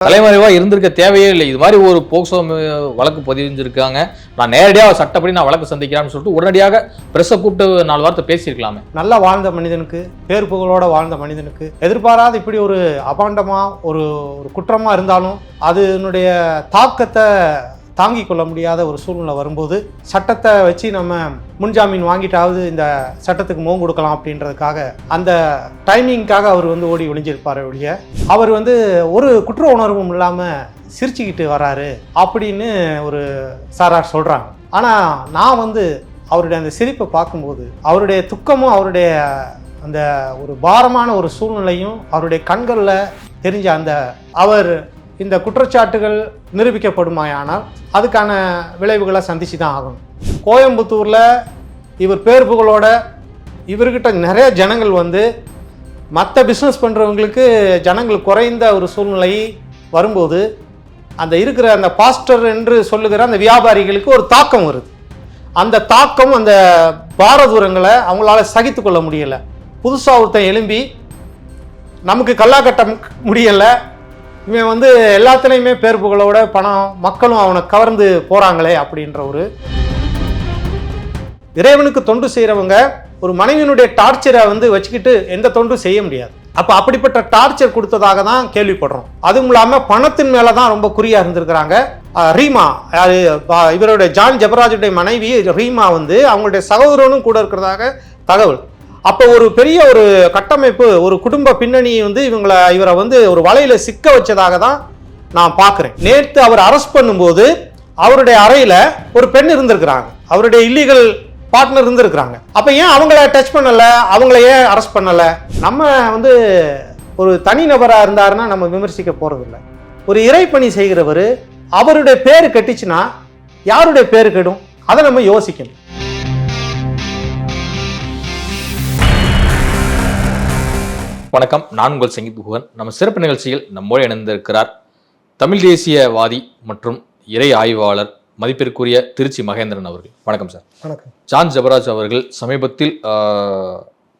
தலைமறைவா இருந்திருக்க தேவையே இல்லை. இது மாதிரி ஒரு போக்சோ வழக்கு பதிஞ்சிருக்காங்க, நான் நேரடியாக சட்டப்படி நான் வழக்கு சந்திக்கிறேன்னு சொல்லிட்டு உடனடியாக பிரஸை கூப்பிட்டு 4 வார்த்தை பேசியிருக்கலாமே. நல்லா வாழ்ந்த மனிதனுக்கு, பேர் புகழோட வாழ்ந்த மனிதனுக்கு எதிர்பாராத இப்படி ஒரு அபாண்டமா ஒரு குற்றமா இருந்தாலும் அதனுடைய தாக்கத்தை தாங்கிக் கொள்ள முடியாத ஒரு சூழ்நிலை வரும்போது சட்டத்தை வச்சு நம்ம முன்ஜாமீன் வாங்கிட்டாவது இந்த சட்டத்துக்கு முகம் கொடுக்கலாம் அப்படின்றதுக்காக அந்த டைமிங்காக அவர் ஓடி ஒளிஞ்சிருப்பார் ஒழிய அவர் ஒரு குற்ற உணர்வும் இல்லாமல் சிரிச்சுக்கிட்டு வராரு அப்படின்னு ஒரு சாரார் சொல்கிறாங்க. ஆனால் நான் அவருடைய அந்த சிரிப்பை பார்க்கும்போது அவருடைய துக்கமும் அவருடைய அந்த ஒரு பாரமான ஒரு சூழ்நிலையும் அவருடைய கண்களில் தெரிஞ்ச அந்த அவர் இந்த குற்றச்சாட்டுகள் நிரூபிக்கப்படுமாயானால் அதுக்கான விளைவுகளை சந்திச்சு தான் ஆகணும். கோயம்புத்தூரில் இவர் பேர் புகழோட இவர்கிட்ட நிறைய ஜனங்கள் மற்ற பிஸ்னஸ் பண்ணுறவங்களுக்கு ஜனங்கள் குறைந்த ஒரு சூழ்நிலை வரும்போது அந்த இருக்கிற அந்த பாஸ்டர் என்று சொல்லுகிற அந்த வியாபாரிகளுக்கு ஒரு தாக்கம் வருது. அந்த தாக்கம் அந்த பாரதூரங்களை அவங்களால சகித்து கொள்ள முடியலை. புதுசாக ஒருத்தன் எழும்பி நமக்கு கல்லா கட்ட முடியலை, இவன் எல்லாத்துலேயுமே பேர் புகழோட பணம் மக்களும் அவனை கவர்ந்து போகிறாங்களே அப்படின்ற ஒரு இறைவனுக்கு தொண்டு செய்கிறவங்க ஒரு மனைவியினுடைய டார்ச்சரை வச்சுக்கிட்டு எந்த தொண்டும் செய்ய முடியாது. அப்போ அப்படிப்பட்ட டார்ச்சர் கொடுத்ததாக தான் கேள்விப்படுறோம். அதுவும் இல்லாமல் பணத்தின் மேலே தான் ரொம்ப குறியாக இருந்திருக்கிறாங்க. ரீமா இவருடைய ஜான் ஜெபராஜுடைய மனைவி ரீமா அவங்களுடைய சகோதரனும் கூட இருக்கிறதாக தகவல். அப்போ ஒரு பெரிய ஒரு கட்டமைப்பு, ஒரு குடும்ப பின்னணி இவரை ஒரு வலையில சிக்க வச்சதாக தான் நான் பார்க்குறேன். நேற்று அவர் அரெஸ்ட் பண்ணும்போது அவருடைய அறையில ஒரு பெண் இருந்திருக்கிறாங்க, அவருடைய இல்லீகல் பார்ட்னர் இருந்திருக்கிறாங்க. அப்போ ஏன் அவங்கள டச் பண்ணல, அவங்கள ஏன் அரெஸ்ட் பண்ணல? நம்ம ஒரு தனிநபராக இருந்தாருன்னா நம்ம விமர்சிக்க போறதில்லை. ஒரு இறைப்பணி செய்கிறவர் அவருடைய பேரு கெட்டுச்சுன்னா யாருடைய பேரு கெடும், அதை நம்ம யோசிக்கணும். வணக்கம், நான் உங்கள் சங்கீத் குகன். நம்ம சிறப்பு நிகழ்ச்சியில் நம்மோடு இணைந்திருக்கிறார் தமிழ் தேசியவாதி மற்றும் இறை ஆய்வாளர் மதிப்பிற்குரிய திருச்சி மகேந்திரன் அவர்கள். வணக்கம் சார். வணக்கம். ஜான் ஜெபராஜ் அவர்கள் சமீபத்தில்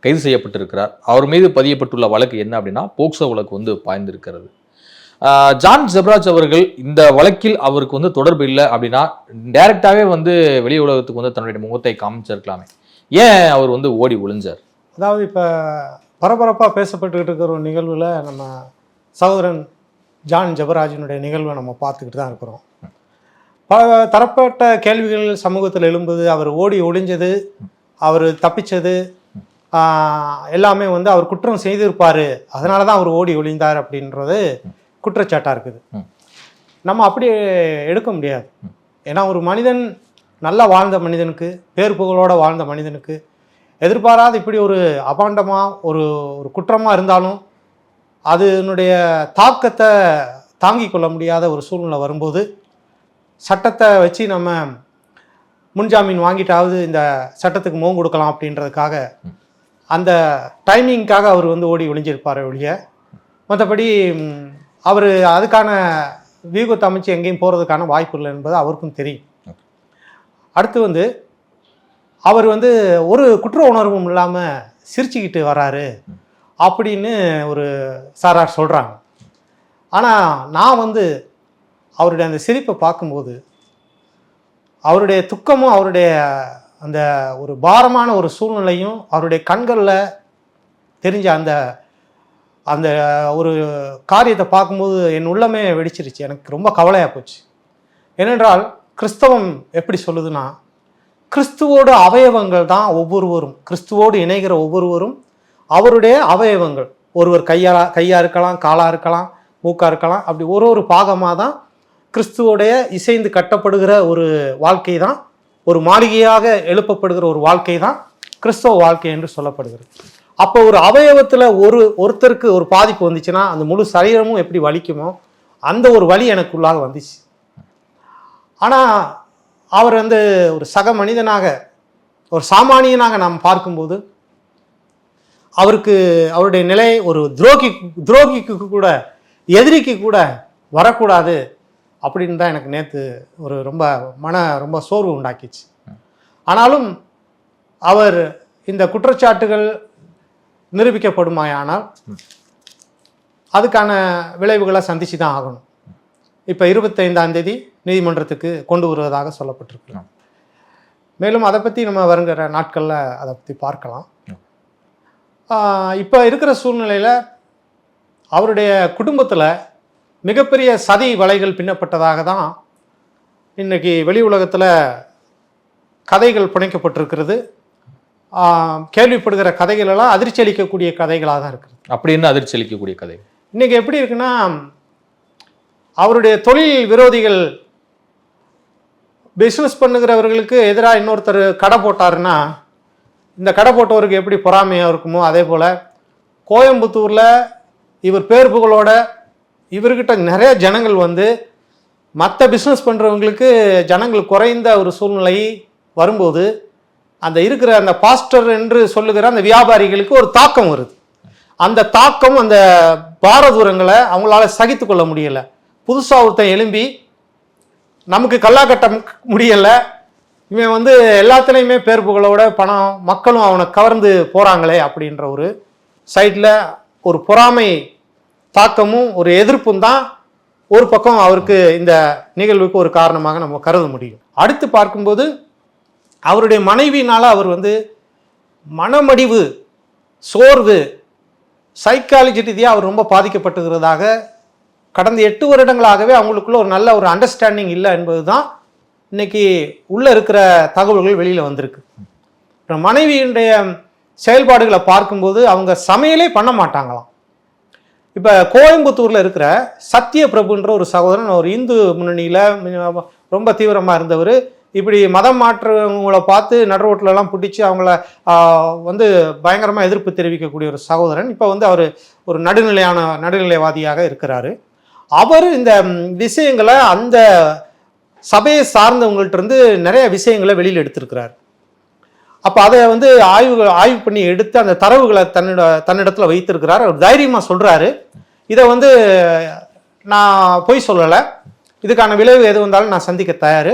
கைது செய்யப்பட்டிருக்கிறார். அவர் மீது பதியப்பட்டுள்ள வழக்கு என்ன அப்படின்னா போக்சோ வழக்கு பாய்ந்திருக்கிறது. ஜான் ஜெபராஜ் அவர்கள் இந்த வழக்கில் அவருக்கு தொடர்பு இல்லை அப்படின்னா டைரக்டாவே வெளி உலகத்துக்கு தன்னுடைய முகத்தை காமிச்சிருக்கலாமே, ஏன் அவர் ஓடி ஒளிஞ்சார்? அதாவது இப்போ பரபரப்பாக பேசப்பட்டுக்கிட்டு இருக்கிற ஒரு நிகழ்வில் நம்ம சகோதரன் ஜான் ஜெபராஜினுடைய நிகழ்வை நம்ம பார்த்துக்கிட்டு தான் இருக்கிறோம். பல தரப்பட்ட கேள்விகள் சமூகத்தில் எழும்புது. அவர் ஓடி ஒளிஞ்சது, அவர் தப்பிச்சது எல்லாமே அவர் குற்றம் செய்திருப்பார், அதனால தான் அவர் ஓடி ஒளிந்தார் அப்படின்றது குற்றச்சாட்டாக இருக்குது. நம்ம அப்படி எடுக்க முடியாது. ஏன்னா ஒரு மனிதன் நல்லா வாழ்ந்த மனிதனுக்கு, பேர் புகழோட வாழ்ந்த மனிதனுக்கு எதிர்பாராத இப்படி ஒரு அபாண்டமாக ஒரு குற்றமாக இருந்தாலும் அதனுடைய தாக்கத்தை தாங்கிக் கொள்ள முடியாத ஒரு சூழ்நிலை வரும்போது சட்டத்தை வச்சு நம்ம முன்ஜாமீன் வாங்கிட்டாவது இந்த சட்டத்துக்கு முகம் கொடுக்கலாம் அப்படின்றதுக்காக அந்த டைமிங்காக அவர் ஓடி ஒளிஞ்சிருப்பார் ஒழிய மற்றபடி அவர் அதுக்கான வியூகத்தை அமைச்சு எங்கேயும் போகிறதுக்கான வாய்ப்பு இல்லை என்பது அவருக்கும் தெரியும். அடுத்து அவர் ஒரு குற்ற உணர்வும் இல்லாமல் சிரிச்சுக்கிட்டு வராரு அப்படின்னு ஒரு சாரார் சொல்கிறாங்க. ஆனால் நான் அவருடைய அந்த சிரிப்பை பார்க்கும்போது அவருடைய துக்கமும் அவருடைய அந்த ஒரு பாரமான ஒரு சூழ்நிலையும் அவருடைய கண்களில் தெரிஞ்ச அந்த அந்த ஒரு காரியத்தை பார்க்கும்போது என் உள்ளமே வெடிச்சிருச்சு. எனக்கு ரொம்ப கவலையாக போச்சு. ஏனென்றால் கிறிஸ்தவம் எப்படி சொல்லுதுன்னா, கிறிஸ்துவோட அவயவங்கள் தான் ஒவ்வொருவரும், கிறிஸ்துவோடு இணைகிற ஒவ்வொருவரும் அவருடைய அவயவங்கள். ஒருவர் கையாக இருக்கலாம், காலாக இருக்கலாம், மூக்காக இருக்கலாம். அப்படி ஒரு பாகமாக தான் கிறிஸ்துவோடைய இசைந்து கட்டப்படுகிற ஒரு வாழ்க்கை தான், ஒரு மாளிகையாக எழுப்பப்படுகிற ஒரு வாழ்க்கை தான் கிறிஸ்தவ வாழ்க்கை என்று சொல்லப்படுகிறது. அப்போ ஒரு அவயவத்தில் ஒருத்தருக்கு ஒரு பாதிப்பு வந்துச்சுன்னா அந்த முழு சரீரமும் எப்படி வலிக்குமோ அந்த ஒரு வலி எனக்குள்ளாக வந்துச்சு. ஆனால் அவர் ஒரு சக மனிதனாக, ஒரு சாமானியனாக நாம் பார்க்கும்போது அவருடைய நிலை ஒரு துரோகிக்கு கூட, எதிரிக்கு கூட வரக்கூடாது அப்படின்னு தான் எனக்கு நேற்று ஒரு ரொம்ப சோர்வு உண்டாக்கிச்சு. ஆனாலும் அவர் இந்த குற்றச்சாட்டுகள் நிரூபிக்கப்படுமாயானால் அதுக்கான விளைவுகளை சந்திச்சு தான் ஆகணும். இப்போ 25ஆம் தேதி நீதிமன்றத்துக்கு கொண்டு வருவதாக சொல்லப்பட்டிருக்கு. மேலும் அதை பற்றி நம்ம வருங்கிற நாட்களில் அதை பற்றி பார்க்கலாம். இப்போ இருக்கிற சூழ்நிலையில் அவருடைய குடும்பத்தில் மிகப்பெரிய சதி வலைகள் பின்னப்பட்டதாக தான் இன்றைக்கி வெளி உலகத்தில் கதைகள் புனைக்கப்பட்டிருக்கிறது. கேள்விப்படுகிற கதைகள் எல்லாம் அதிர்ச்சி அளிக்கக்கூடிய கதைகளாக தான் இருக்குது. அப்படின்னு அதிர்ச்சி அளிக்கக்கூடிய கதை இன்றைக்கி எப்படி இருக்குன்னா, அவருடைய தொழில் விரோதிகள் பிஸ்னஸ் பண்ணுகிறவர்களுக்கு எதிராக இன்னொருத்தர் கடை போட்டாருன்னா இந்த கடை போட்டவருக்கு எப்படி பொறாமையாக இருக்குமோ அதே போல் கோயம்புத்தூரில் இவர் பேர் புகழோட இவர்கிட்ட நிறைய ஜனங்கள் வந்து மற்ற பிஸ்னஸ் பண்ணுறவங்களுக்கு ஜனங்கள் குறைந்த ஒரு சூழ்நிலை வரும்போது அந்த இருக்கிற அந்த பாஸ்டர் என்று சொல்லுகிற அந்த வியாபாரிகளுக்கு ஒரு தாக்கம் வருது. அந்த தாக்கம் அந்த பாரதூரங்களை அவங்களால சகித்து கொள்ள முடியலை. புதுசாக ஒருத்தன் எழும்பி நமக்கு கல்லா கட்ட முடியலை, இவன் வந்து எல்லாத்துலேயுமே பேர் புகழோட பணம் மக்களும் அவனை கவர்ந்து போகிறாங்களே அப்படின்ற ஒரு சைடில் ஒரு பொறாமை தாக்கமும் ஒரு எதிர்ப்பும் தான் ஒரு பக்கம் அவருக்கு இந்த நிகழ்வுக்கு ஒரு காரணமாக நம்ம கருத முடியும். அடுத்து பார்க்கும்போது அவருடைய மனைவியினால் அவர் வந்து மனமடிவு, சோர்வு, சைக்காலஜி ரீதியாக அவர் ரொம்ப பாதிக்கப்பட்டுகிறதாக கடந்த 8 வருடங்களாகவே அவங்களுக்குள்ள ஒரு நல்ல ஒரு அண்டர்ஸ்டாண்டிங் இல்லை என்பது தான் இன்னைக்கு உள்ளே இருக்கிற தகவல்கள் வெளியில் வந்திருக்கு. மனைவியினுடைய செயல்பாடுகளை பார்க்கும்போது அவங்க சமையலே பண்ண மாட்டாங்களாம். இப்போ கோயம்புத்தூரில் இருக்கிற சத்ய பிரபுன்ற ஒரு சகோதரன், ஒரு இந்து முன்னணியில் ரொம்ப தீவிரமாக இருந்தவர், இப்படி மதம் மாற்றவங்களை பார்த்து நடுரோட்டிலலாம் பிடிச்சி அவங்கள வந்து பயங்கரமாக எதிர்ப்பு தெரிவிக்கக்கூடிய ஒரு சகோதரன். இப்போ வந்து அவர் ஒரு நடுநிலைவாதியாக இருக்கிறாரு. அவர் இந்த விஷயங்களை அந்த சபையை சார்ந்தவங்கள்ட்ட இருந்து நிறைய விஷயங்களை வெளியில் எடுத்திருக்கிறார். அப்போ அதை வந்து ஆய்வு பண்ணி எடுத்து அந்த தரவுகளை தன்னிடத்தில் வைத்திருக்கிறார். அவர் தைரியமாக சொல்கிறாரு, இதை வந்து நான் பொய் சொல்லலை, இதுக்கான விளைவு எது வந்தாலும் நான் சந்திக்க தயார்,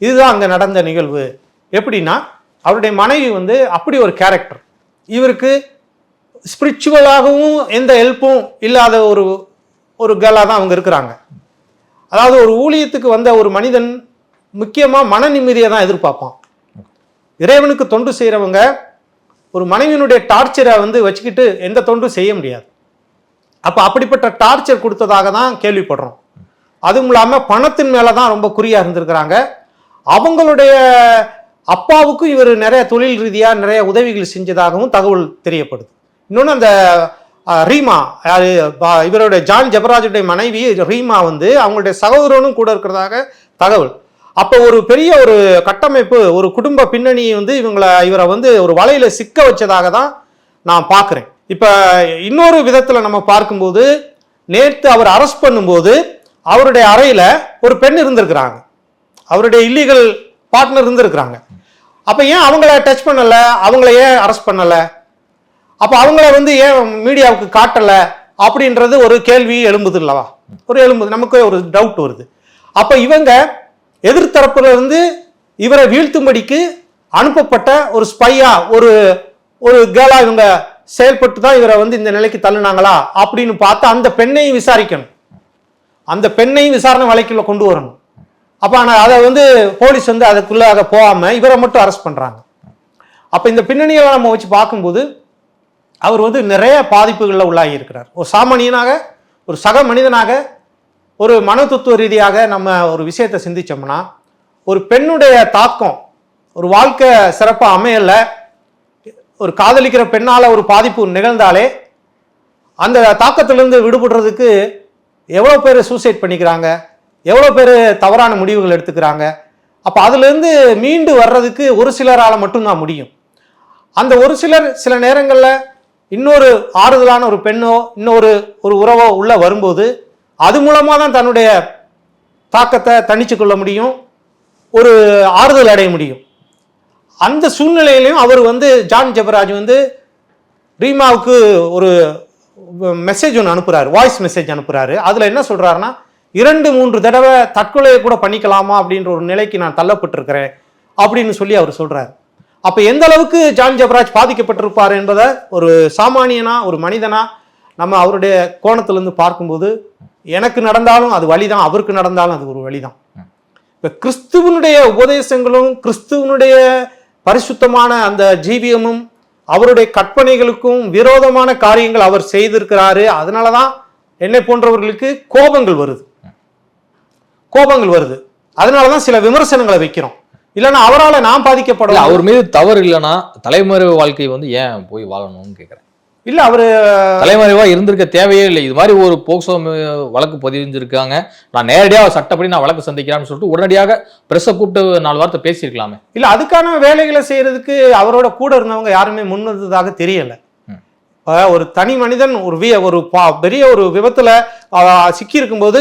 இதுதான் அங்கே நடந்த நிகழ்வு. எப்படின்னா அவருடைய மனைவி வந்து அப்படி ஒரு கேரக்டர், இவருக்கு ஸ்பிரிச்சுவலாகவும் எந்த ஹெல்ப்பும் இல்லாத ஒரு கேர்ளாக தான் அவங்க இருக்கிறாங்க. அதாவது ஒரு ஊழியத்துக்கு வந்த ஒரு மனிதன் முக்கியமாக மன நிம்மதியை தான் எதிர்பார்ப்பான். இறைவனுக்கு தொண்டு செய்கிறவங்க ஒரு மனைவியினுடைய டார்ச்சரை வந்து வச்சுக்கிட்டு எந்த தொண்டும் செய்ய முடியாது. அப்போ அப்படிப்பட்ட டார்ச்சர் கொடுத்ததாக தான் கேள்விப்படுறோம். அதுவும் இல்லாமல் பணத்தின் மேலே தான் ரொம்ப குறியாக இருந்திருக்கிறாங்க. அவங்களுடைய அப்பாவுக்கும் இவர் நிறைய தொழில் ரீதியாக நிறைய உதவிகள் செஞ்சதாகவும் தகவல் தெரியப்படுது. இன்னொன்று அந்த ரீமா, இவருடைய ஜான் ஜெபராஜுடைய மனைவி ரீமா வந்து அவங்களுடைய சகோதரனும் கூட இருக்கிறதாக தகவல். அப்போ ஒரு பெரிய ஒரு கட்டமைப்பு, ஒரு குடும்ப பின்னணியை வந்து இவரை வந்து ஒரு வலையில சிக்க வச்சதாக தான் நான் பார்க்குறேன். இப்போ இன்னொரு விதத்தில் நம்ம பார்க்கும்போது, நேற்று அவர் அரெஸ்ட் பண்ணும்போது அவருடைய அறையில் ஒரு பெண் இருந்திருக்கிறாங்க, அவருடைய இல்லீகல் பார்ட்னர் இருந்திருக்கிறாங்க. அப்போ ஏன் அவங்கள டச் பண்ணலை, அவங்கள ஏன் அரெஸ்ட் பண்ணலை, அப்போ அவங்கள வந்து ஏன் மீடியாவுக்கு காட்டலை அப்படின்றது ஒரு கேள்வி எழும்புது இல்லவா, நமக்கு ஒரு டவுட் வருது. அப்போ இவங்க எதிர்த்தரப்புல இருந்து இவரை வீழ்த்தும்படிக்கு அனுப்பப்பட்ட ஒரு ஸ்பையா, ஒரு கேர்ளா இவங்க செயல்பட்டு தான் இவரை வந்து இந்த நிலைக்கு தள்ளுனாங்களா அப்படின்னு பார்த்து அந்த பெண்ணையும் விசாரிக்கணும், அந்த பெண்ணையும் விசாரணை வழக்குள்ள கொண்டு வரணும். அப்போ அதை வந்து போலீஸ் வந்து அதுக்குள்ளாக போகாம இவரை மட்டும் அரெஸ்ட் பண்றாங்க. அப்போ இந்த பின்னணியெல்லாம் நம்ம வச்சு பார்க்கும்போது அவர் வந்து நிறைய பாதிப்புகளில் உள்ளாகி இருக்கிறார். ஒரு சாமானியனாக, ஒரு சக மனிதனாக, ஒரு மனோதத்துவ ரீதியாக நம்ம ஒரு விஷயத்தை சிந்திச்சோம்னா, ஒரு பெண்ணுடைய தாக்கம் ஒரு வாழ்க்கை சிறப்பாக அமையல, ஒரு காதலிக்கிற பெண்ணால் ஒரு பாதிப்பு நிகழ்ந்தாலே அந்த தாக்கத்திலிருந்து விடுபடுறதுக்கு எவ்வளோ பேர் சூசைட் பண்ணிக்கிறாங்க, எவ்வளோ பேர் தவறான முடிவுகள் எடுத்துக்கிறாங்க. அப்போ அதுலேருந்து மீண்டு வர்றதுக்கு ஒரு சிலரால் மட்டும்தான் முடியும். அந்த ஒரு சிலர் சில நேரங்களில் இன்னொரு ஆறுதலான ஒரு பெண்ணோ இன்னொரு உறவோ உள்ள வரும்போது அது மூலமாக தான் தன்னுடைய தாக்கத்தை தணிச்சு கொள்ள முடியும், ஒரு ஆறுதல் அடைய முடியும். அந்த சூழ்நிலையிலையும் அவர் வந்து ஜான் ஜெபராஜ் வந்து ரீமாவுக்கு ஒரு மெசேஜ் ஒன்று அனுப்புகிறாரு, வாய்ஸ் மெசேஜ் அனுப்புகிறாரு. அதில் என்ன சொல்கிறாருன்னா, 2-3 தடவை தற்கொலையை கூட பண்ணிக்கலாமா அப்படின்ற ஒரு நிலைக்கு நான் தள்ளப்பட்டிருக்கிறேன் அப்படின்னு சொல்லி அவர் சொல்கிறார். அப்போ எந்த அளவுக்கு ஜான் ஜெபராஜ் பாதிக்கப்பட்டிருப்பார் என்பதை ஒரு சாமானியனா, ஒரு மனிதனா நம்ம அவருடைய கோணத்திலிருந்து பார்க்கும்போது எனக்கு நடந்தாலும் அது வழிதான், அவருக்கு நடந்தாலும் அது ஒரு வழிதான். இப்ப கிறிஸ்துவனுடைய உபதேசங்களும் கிறிஸ்துவனுடைய பரிசுத்தமான அந்த ஜீவியமும் அவருடைய கற்பனைகளுக்கும் விரோதமான காரியங்கள் அவர் செய்திருக்கிறாரு. அதனாலதான் என்னை போன்றவர்களுக்கு கோபங்கள் வருது. அதனாலதான் சில விமர்சனங்களை வைக்கிறோம். இல்லைன்னா அவரால் நான் பாதிக்கப்படல. அவர் மீது தவறு இல்லைன்னா தலைமறைவு வாழ்க்கை வந்து ஏன் போய் வாழணும்னு கேட்கிறேன். இல்ல அவரு தலைமறைவா இருந்திருக்க தேவையே இல்லை. இது மாதிரி ஒரு போக்சோ வழக்கு பதிஞ்சிருக்காங்க, நான் நேரடியாக சட்டப்படி நான் வழக்கு சந்திக்கிறான்னு சொல்லிட்டு உடனடியாக பிரஸை கூப்பிட்டு 4 வார்த்தை பேசியிருக்கலாமே. இல்ல அதுக்கான வேலைகளை செய்யறதுக்கு அவரோட கூட இருந்தவங்க யாருமே முன்வந்ததாக தெரியல. ஒரு தனி மனிதன் ஒரு பெரிய ஒரு விபத்துல சிக்கி இருக்கும்போது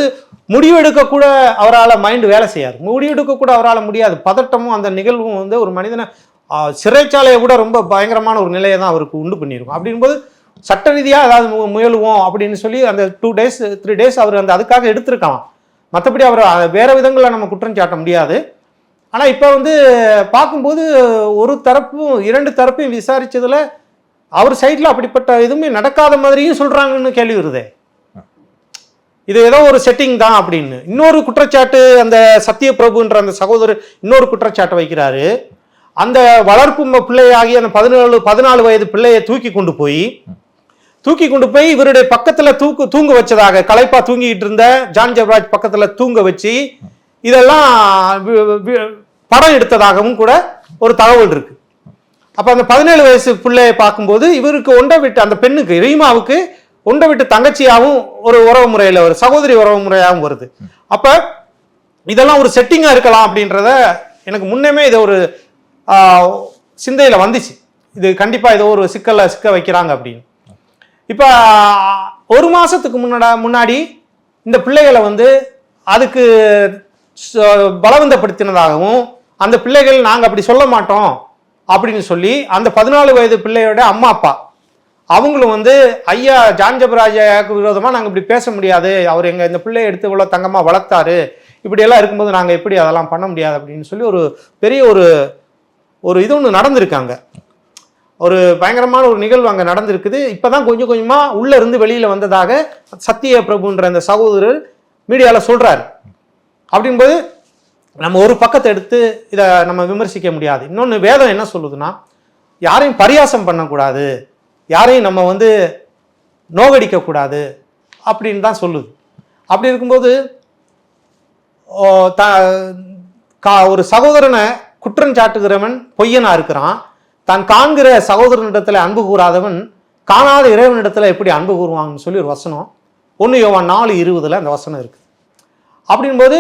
முடிவெடுக்க கூட அவரால் மைண்ட் வேலை செய்யாது. முடிவெடுக்க கூட அவரால் முடியாது. பதட்டமும் அந்த நிகழ்வும் வந்து ஒரு மனிதனை சிறைச்சாலையை கூட ரொம்ப பயங்கரமான ஒரு நிலையை தான் அவருக்கு உண்டு பண்ணியிருக்கும். அப்படிங்கும்போது சட்ட ரீதியாக ஏதாவது முயலுவோம் அப்படின்னு சொல்லி அந்த 2 days 3 days அவர் அந்த அதுக்காக எடுத்திருக்கலாம். மற்றபடி அவர் வேற விதங்களில் நம்ம குற்றம் சாட்ட முடியாது. ஆனால் இப்போ வந்து பார்க்கும்போது ஒரு தரப்பும் 2 தரப்பையும் விசாரிச்சதுல அவர் சைட்ல அப்படிப்பட்ட எதுவுமே நடக்காத மாதிரியும் சொல்றாங்கன்னு கேள்வி வருதே. இது ஏதோ ஒரு செட்டிங் தான் அப்படின்னு. இன்னொரு குற்றச்சாட்டு அந்த சத்திய பிரபுன்ற அந்த சகோதரர் இன்னொரு குற்றச்சாட்டை வைக்கிறாரு. அந்த வளர்ப்பு பிள்ளையாகி அந்த 14 வயது பிள்ளையை தூக்கி கொண்டு போய் இவருடைய பக்கத்துல தூங்க வச்சதாக, களைப்பா தூங்கிட்டு இருந்த ஜான் ஜெபராஜ் பக்கத்துல தூங்க வச்சு இதெல்லாம் படம் எடுத்ததாகவும் கூட ஒரு தகவல் இருக்கு. அப்ப அந்த 17 வயசு பிள்ளையை பார்க்கும்போது இவருக்கு ஒன்றை விட்டு அந்த பெண்ணுக்கு ரீமாவுக்கு ஒன்றை விட்டு தங்கச்சியாகவும் ஒரு உறவு முறையில ஒரு சகோதரி உறவு முறையாகவும் வருது. அப்ப இதெல்லாம் ஒரு செட்டிங்கா இருக்கலாம் அப்படின்றத எனக்கு முன்னமே இதை ஒரு சிந்தையில வந்துச்சு. இது கண்டிப்பா ஏதோ ஒரு சிக்க வைக்கிறாங்க அப்படின்னு. இப்ப 1 மாசத்துக்கு முன்னாடி இந்த பிள்ளைகளை வந்து அதுக்கு பலவந்தப்படுத்தினதாகவும் அந்த பிள்ளைகள் நாங்க அப்படி சொல்ல மாட்டோம் அப்படின்னு சொல்லி அந்த 14 வயது பிள்ளையோட அம்மா அப்பா அவங்களும் வந்து ஐயா ஜான் ஜெபராஜுக்கு விரோதமா நாங்க இப்படி பேச முடியாது, அவர் இந்த பிள்ளையை எடுத்து இவ்வளவு தங்கமா வளர்த்தாரு, இப்படி எல்லாம் இருக்கும்போது நாங்க எப்படி அதெல்லாம் பண்ண முடியாது அப்படின்னு சொல்லி ஒரு பெரிய ஒரு இது ஒன்று நடந்திருக்காங்க. ஒரு பயங்கரமான ஒரு நிகழ்வு அங்கே நடந்திருக்குது. இப்போதான் கொஞ்சம் கொஞ்சமா உள்ள இருந்து வெளியில வந்ததாக சத்திய பிரபுன்ற அந்த சகோதரர் மீடியாவில் சொல்றாரு. அப்படிங்கும்போது நம்ம ஒரு பக்கத்தை எடுத்து இதை நம்ம விமர்சிக்க முடியாது. இன்னொன்று வேதம் என்ன சொல்லுதுன்னா, யாரையும் பரியாசம் பண்ணக்கூடாது, யாரையும் நம்ம வந்து நோகடிக்க கூடாது அப்படின்னு தான் சொல்லுது. அப்படி இருக்கும்போது ஒரு சகோதரனை குற்றம் சாட்டுகிறவன் பொய்யனா இருக்கிறான். தான் காண்கிற சகோதரனிடத்துல அன்பு கூறாதவன் காணாத இறைவனிடத்துல எப்படி அன்பு கூறுவாங்கன்னு சொல்லி ஒரு வசனம் 1 யோவான் 4:20 அந்த வசனம் இருக்கு. அப்படிங்கும்போது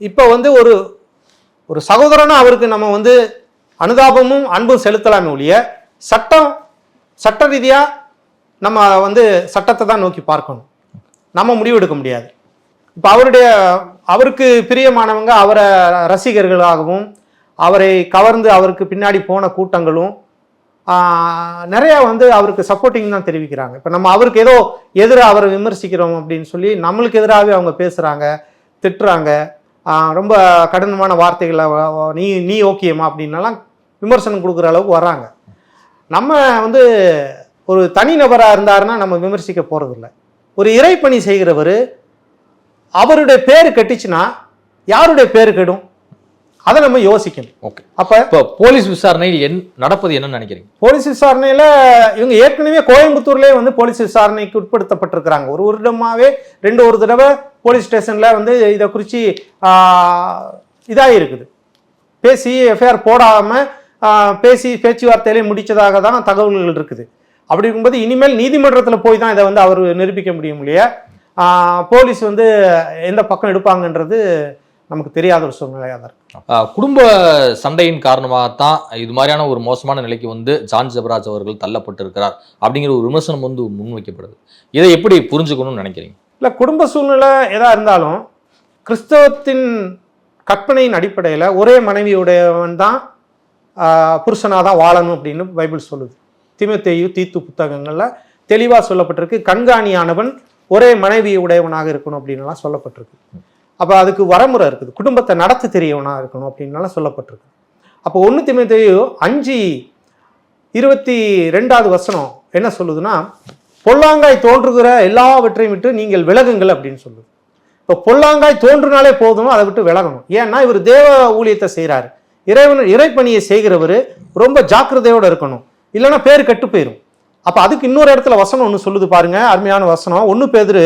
இப்போ வந்து ஒரு சகோதரனா அவருக்கு நம்ம வந்து அனுதாபமும் அன்பும் செலுத்தலாமே ஒழிய சட்ட ரீதியா நம்ம வந்து சட்டத்தை தான் நோக்கி பார்க்கணும், நம்ம முடிவெடுக்க முடியாது. இப்போ அவருக்கு பிரியமானவங்க அவரை ரசிகர்களாகவும் அவரை கவர்ந்து அவருக்கு பின்னாடி போன கூட்டங்களும் நிறைய வந்து அவருக்கு சப்போர்ட்டிங் தான் தெரிவிக்கிறாங்க. இப்போ நம்ம அவருக்கு ஏதோ எதிராக அவரை விமர்சிக்கிறோம் அப்படின்னு சொல்லி நம்மளுக்கு எதிராகவே அவங்க பேசுறாங்க, திட்டுறாங்க, ரொம்ப கடினமான வார்த்தைகளை நீ ஓகேமா அப்படின்னலாம் விமர்சனம் கொடுக்குற அளவுக்கு வர்றாங்க. நம்ம வந்து ஒரு தனிநபராக இருந்தாருன்னா நம்ம விமர்சிக்க போறதில்லை. ஒரு இறைப்பணி செய்கிறவர் அவருடைய பேரு கெட்டுச்சுன்னா யாருடைய பேரு கெடும், அதை நம்ம யோசிக்கணும். ஓகே, அப்ப போலீஸ் விசாரணையில் நடப்பது என்னன்னு நினைக்கிறீங்க? போலீஸ் விசாரணையில இவங்க ஏற்கனவே கோயம்புத்தூர்லயே வந்து போலீஸ் விசாரணைக்கு உட்படுத்தப்பட்டிருக்கிறாங்க. ஒரு வருடமாவே ஒரு தடவை போலீஸ் ஸ்டேஷன்ல வந்து இதை குறித்து இதாக இருக்குது, பேசி எஃப்ஐஆர் போடாம பேச்சுவார்த்தையிலே முடிச்சதாக தான் தகவல்கள் இருக்குது. அப்படி இருக்கும்போது இனிமேல் நீதிமன்றத்தில் போய் தான் இதை வந்து அவர் நிரூபிக்க முடியும் இல்லையா? போலீஸ் வந்து எந்த பக்கம் எடுப்பாங்கன்றது நமக்கு தெரியாத ஒரு சூழ்நிலையாக தான் இருக்கு. குடும்ப சண்டையின் காரணமாகத்தான் இது மாதிரியான ஒரு மோசமான நிலைக்கு வந்து ஜான் ஜெபராஜ் அவர்கள் தள்ளப்பட்டிருக்கிறார் அப்படிங்கிற ஒரு விமர்சனம் வந்து முன்வைக்கப்படுது. இதை எப்படி புரிஞ்சுக்கணும்னு நினைக்கிறீங்க? இல்லை, குடும்ப சூழ்நிலை எதா இருந்தாலும் கிறிஸ்தவத்தின் கற்பனையின் அடிப்படையில் ஒரே மனைவியுடையவன் தான் புருஷனாக தான் வாழணும் அப்படின்னு பைபிள் சொல்லுது. தீமோத்தேயு தீத்து புத்தகங்களில் தெளிவாக சொல்லப்பட்டிருக்கு. கண்காணியானவன் ஒரே மனைவி உடையவனாக இருக்கணும் அப்படின்லாம் சொல்லப்பட்டிருக்கு. அப்போ அதுக்கு வரமுறை இருக்குது. குடும்பத்தை நடத்த தெரியவனாக இருக்கணும் அப்படின்லாம் சொல்லப்பட்டிருக்கு. அப்போ 1 தீமோத்தேயு 5:22 என்ன சொல்லுதுன்னா, பொல்லாங்காய் தோன்றுகிற எல்லாவற்றையும் விட்டு நீங்கள் விலகுங்கள் அப்படின்னு சொல்லுது. இப்போ பொல்லாங்காய் தோன்றினாலே போதும், அதை விட்டு விலகணும். ஏன்னா இவர் தேவ ஊழியத்தை செய்கிறாரு, இறைப்பணியை செய்கிறவர், ரொம்ப ஜாக்கிரதையோடு இருக்கணும், இல்லைன்னா பேர் கெட்டு போயிடும். அப்போ அதுக்கு இன்னொரு இடத்துல வசனம் ஒன்று சொல்லுது பாருங்க, அருமையான வசனம். 1 பேதுரு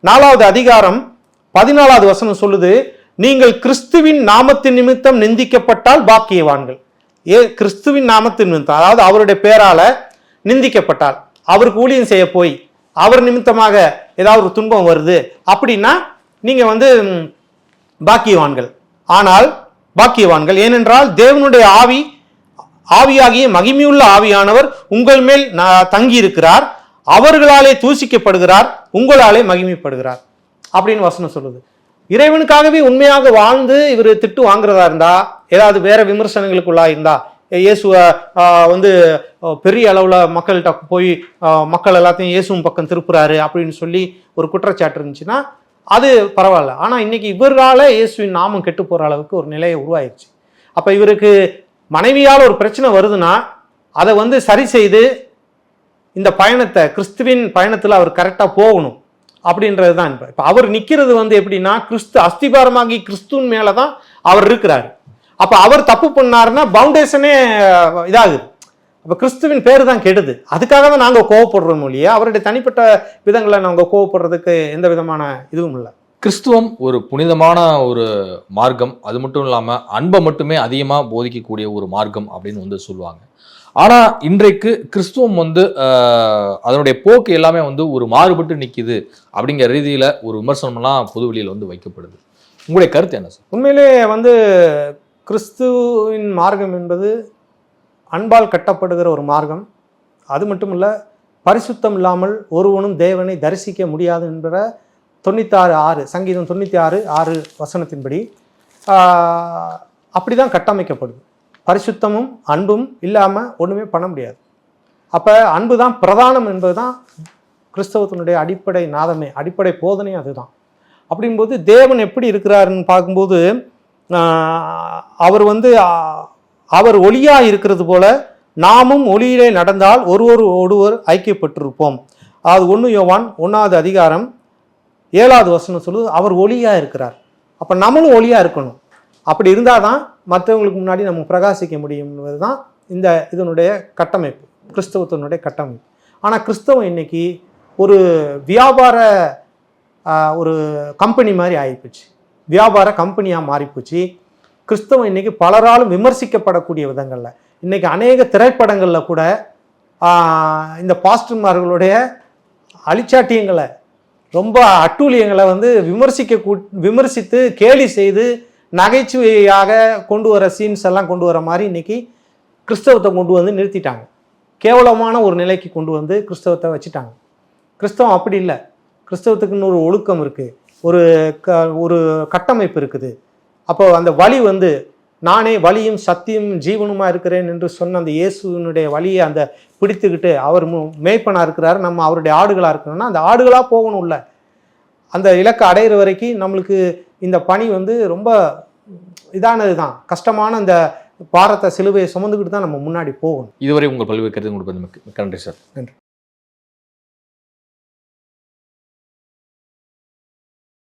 4வது அதிகாரம் 14வது வசனம் சொல்லுது, நீங்கள் கிறிஸ்துவின் நாமத்தின் நிமித்தம் நிந்திக்கப்பட்டால் பாக்கியவான்கள். கிறிஸ்துவின் நாமத்தின் நிமித்தம், அதாவது அவருடைய பேரால நிந்திக்கப்பட்டால், அவருக்கு ஊழியம் செய்ய போய் அவர் நிமித்தமாக ஏதாவது ஒரு துன்பம் வருது அப்படின்னா நீங்க பாக்கியவான்கள். ஆனால் பாக்கியவான்கள் ஏனென்றால் தேவனுடைய ஆவியாகிய மகிமையுள்ள ஆவியானவர் உங்கள் மேல் தங்கி இருக்கிறார், அவர்களாலே தூசிக்கப்படுகிறார், உங்களாலே மகிமைப்படுகிறார் அப்படின்னு வசனம் சொல்லுது. இறைவனுக்காகவே உண்மையாக வாழ்ந்து இவர் திட்டு வாங்குறதா இருந்தா, ஏதாவது வேற விமர்சனங்களுக்குள்ளா இருந்தா, இயேசுவை பெரிய அளவுல மக்கள்கிட்ட போய் மக்கள் எல்லாத்தையும் இயேசுவின் பக்கம் திருப்புறாரு அப்படின்னு சொல்லி ஒரு குற்றச்சாட்டு இருந்துச்சுன்னா அது பரவாயில்ல. ஆனா இன்னைக்கு இவரால இயேசுவின் நாமம் கெட்டு போற அளவுக்கு ஒரு நிலையை உருவாயிருச்சு. அப்ப இவருக்கு மனைவியால் ஒரு பிரச்சனை வருதுன்னா அதை சரி செய்து இந்த பயணத்தை, கிறிஸ்துவின் பயணத்துல அவர் கரெக்டா போகணும் அப்படின்றது தான். இப்ப அவர் நிக்கிறது எப்படின்னா, கிறிஸ்து அஸ்திபாரமாகி கிறிஸ்துவின் மேலதான் அவர் இருக்கிறாரு. அப்ப அவர் தப்பு பண்ணாருன்னா பவுண்டேஷனே இதாகுது. அப்ப கிறிஸ்துவின் பேரு தான் கெடுது. அதுக்காக தான் நாங்க கோவப்படுறோம் இல்லையா, அவருடைய தனிப்பட்ட விதங்களை நாங்க கோவப்படுறதுக்கு எந்த விதமான இதுவும் இல்லை. கிறிஸ்துவம் ஒரு புனிதமான ஒரு மார்க்கம், அது மட்டும் இல்லாம அன்பை மட்டுமே அதிகமா போதிக்கக்கூடிய ஒரு மார்க்கம் அப்படின்னு சொல்லுவாங்க. ஆனா இன்றைக்கு கிறிஸ்துவம் அதனுடைய போக்கு எல்லாமே ஒரு மாறுபட்டு நிக்குது அப்படிங்கிற ரீதியில ஒரு விமர்சனம்லாம் பொது வெளியில் வைக்கப்படுது. உங்களுடைய கருத்து என்ன சார்? உண்மையிலே கிறிஸ்துவின் மார்க்கம் என்பது அன்பால் கட்டப்படுகிற ஒரு மார்க்கம். அது மட்டும் இல்லை, பரிசுத்தம் இல்லாமல் ஒருவனும் தேவனை தரிசிக்க முடியாது என்கிற 96:6 சங்கீதம் 96:6 வசனத்தின்படி அப்படிதான் கட்டமைக்கப்படுது. பரிசுத்தமும் அன்பும் இல்லாமல் ஒன்றுமே பண்ண முடியாது. அப்போ அன்பு தான் பிரதானம் என்பது தான் கிறிஸ்தவத்தினுடைய அடிப்படை நாதமே, அடிப்படை போதனை அதுதான். அப்படிங்கும்போது தேவன் எப்படி இருக்கிறாருன்னு பார்க்கும்போது, அவர் ஒளியா இருக்கிறது போல நாமும் ஒளியிலே நடந்தால் ஒருவர் ஐக்கியப்பட்டிருப்போம். அது 1 யோவான் 1வது அதிகாரம் 7வது வசனம் சொல்லுது, அவர் ஒளியா இருக்கிறார். அப்ப நம்மளும் ஒளியா இருக்கணும். அப்படி இருந்தாதான் மற்றவங்களுக்கு முன்னாடி நம்ம பிரகாசிக்க முடியும் என்பதுதான் இதனுடைய கட்டமைப்பு, கிறிஸ்தவத்தினுடைய கட்டமைப்பு. ஆனா கிறிஸ்தவம் இன்னைக்கு ஒரு வியாபார ஒரு கம்பெனி மாதிரி ஆகிப்போச்சு, வியாபார கம்பெனியாக மாறிப்போச்சு. கிறிஸ்தவம் இன்னைக்கு பலராலும் விமர்சிக்கப்படக்கூடிய விதங்களில், இன்னைக்கு அநேக திரைப்படங்களில் கூட இந்த பாஸ்டர்மார்களுடைய அழிச்சாட்டியங்களை, ரொம்ப அட்டூழியங்களை விமர்சித்து கேலி செய்து நகைச்சுவையாக கொண்டு வர சீன்ஸ் எல்லாம் கொண்டு வர மாதிரி இன்னைக்கு கிறிஸ்தவத்தை கொண்டு நிறுத்திட்டாங்க. கேவலமான ஒரு நிலைக்கு கொண்டு கிறிஸ்தவத்தை வச்சுட்டாங்க. கிறிஸ்தவம் அப்படி இல்லை. கிறிஸ்தவத்துக்குன்னு ஒரு ஒழுக்கம் இருக்குது, ஒரு கட்டமைப்பு இருக்குது. அப்போ அந்த வழி நானே வழியும் சத்தியம் ஜீவனுமா இருக்கிறேன் என்று சொன்ன அந்த இயேசுனுடைய வழியை பிடித்துக்கிட்டு அவர் மேய்ப்பனா இருக்கிறாரு, நம்ம அவருடைய ஆடுகளா இருக்கணும்னா அந்த ஆடுகளா போகணும். இல்லை, அந்த இலக்கை அடையிற வரைக்கும் நம்மளுக்கு இந்த பணி ரொம்ப இதானது தான், கஷ்டமான அந்த பாரத்தை சிலுவையை சுமந்துக்கிட்டு தான் நம்ம முன்னாடி போகணும். இதுவரை உங்கள் பல்வேறு கருத்து உங்களுக்கு நன்றி சார். நன்றி.